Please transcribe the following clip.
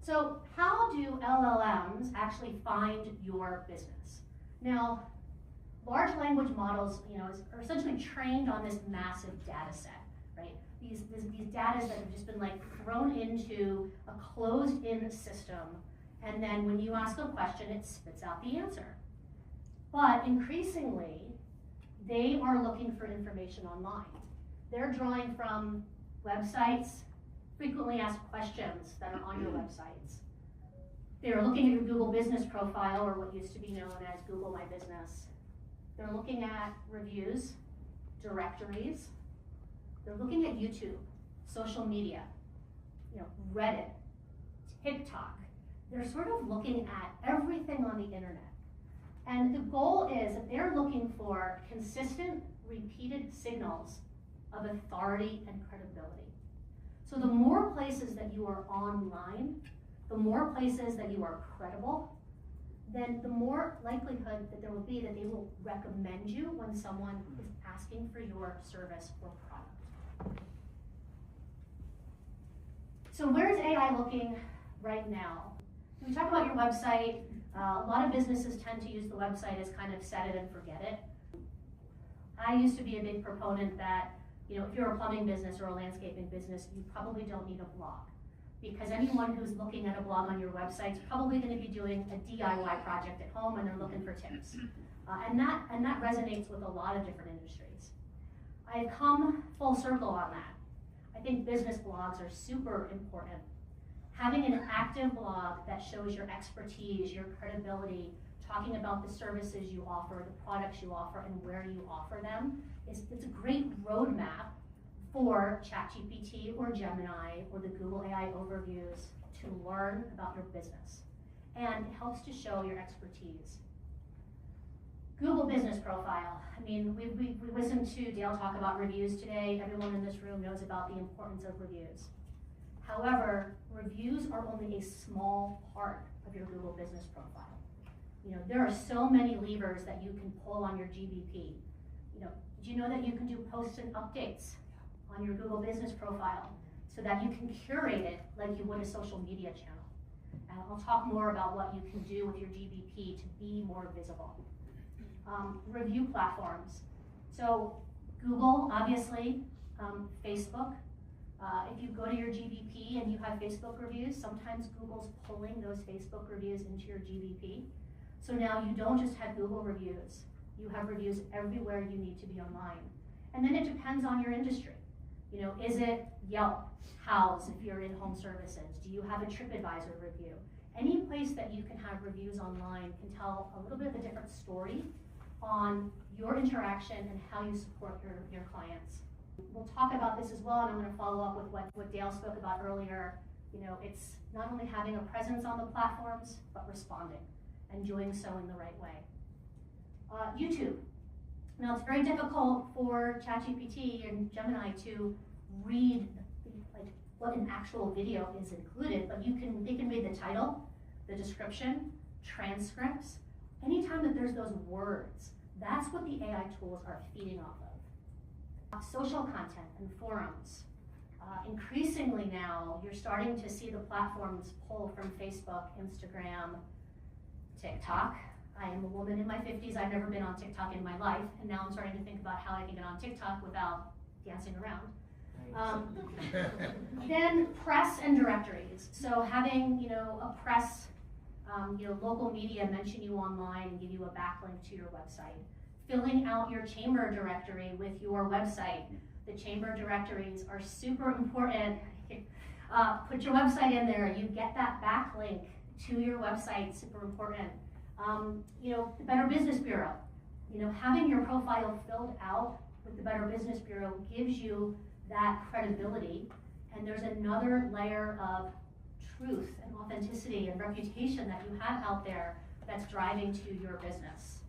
So how do LLMs actually find your business? Now, large language models, are essentially trained on this massive data set, right? These data that have just been like thrown into a closed-in system, and then when you ask a question, it spits out the answer. But increasingly, they are looking for information online. They're drawing from websites, frequently asked questions that are on your websites. They're looking at your Google business profile, or what used to be known as Google My Business. They're looking at reviews, directories. They're looking at YouTube, social media, Reddit, TikTok. They're sort of looking at everything on the internet. And the goal is that they're looking for consistent, repeated signals of authority and credibility. So the more places that you are online, the more places that you are credible, then the more likelihood that there will be that they will recommend you when someone is asking for your service or product. So where is AI looking right now? We talk about your website. A lot of businesses tend to use the website as kind of set it and forget it. I used to be a big proponent that, if you're a plumbing business or a landscaping business, you probably don't need a blog, because anyone who's looking at a blog on your website is probably going to be doing a DIY project at home and they're looking for tips. And that resonates with a lot of different industries. I've come full circle on that. I think business blogs are super important. Having an active blog that shows your expertise, your credibility, talking about the services you offer, the products you offer, and where you offer them, it's a great roadmap for ChatGPT or Gemini or the Google AI overviews to learn about your business. And it helps to show your expertise. Google business profile. We listened to Dale talk about reviews today. Everyone in this room knows about the importance of reviews. However, reviews are only a small part of your Google business profile. There are so many levers that you can pull on your GBP. Did you know that you can do posts and updates on your Google business profile so that you can curate it like you would a social media channel? And I'll talk more about what you can do with your GBP to be more visible. Review platforms. So Google, obviously, Facebook. If you go to your GBP and you have Facebook reviews, sometimes Google's pulling those Facebook reviews into your GBP. So now you don't just have Google reviews, you have reviews everywhere you need to be online. And then it depends on your industry. Is it Yelp, House if you're in home services? Do you have a TripAdvisor review? Any place that you can have reviews online can tell a little bit of a different story on your interaction and how you support your clients. We'll talk about this as well, and I'm going to follow up with what Dale spoke about earlier. It's not only having a presence on the platforms, but responding and doing so in the right way. YouTube. Now, it's very difficult for ChatGPT and Gemini to read what an actual video is included, but they can read the title, the description, transcripts. Anytime that there's those words, that's what the AI tools are feeding off of. Social content and forums. Increasingly now, you're starting to see the platforms pull from Facebook, Instagram, TikTok. I am a woman in my 50s. I've never been on TikTok in my life, and now I'm starting to think about how I can get on TikTok without dancing around. Then press and directories. So having a press, local media mention you online and give you a backlink to your website. Filling out your chamber directory with your website. The chamber directories are super important. Put your website in there. You get that backlink to your website, super important. The Better Business Bureau. Having your profile filled out with the Better Business Bureau gives you that credibility, and there's another layer of truth and authenticity and reputation that you have out there that's driving to your business.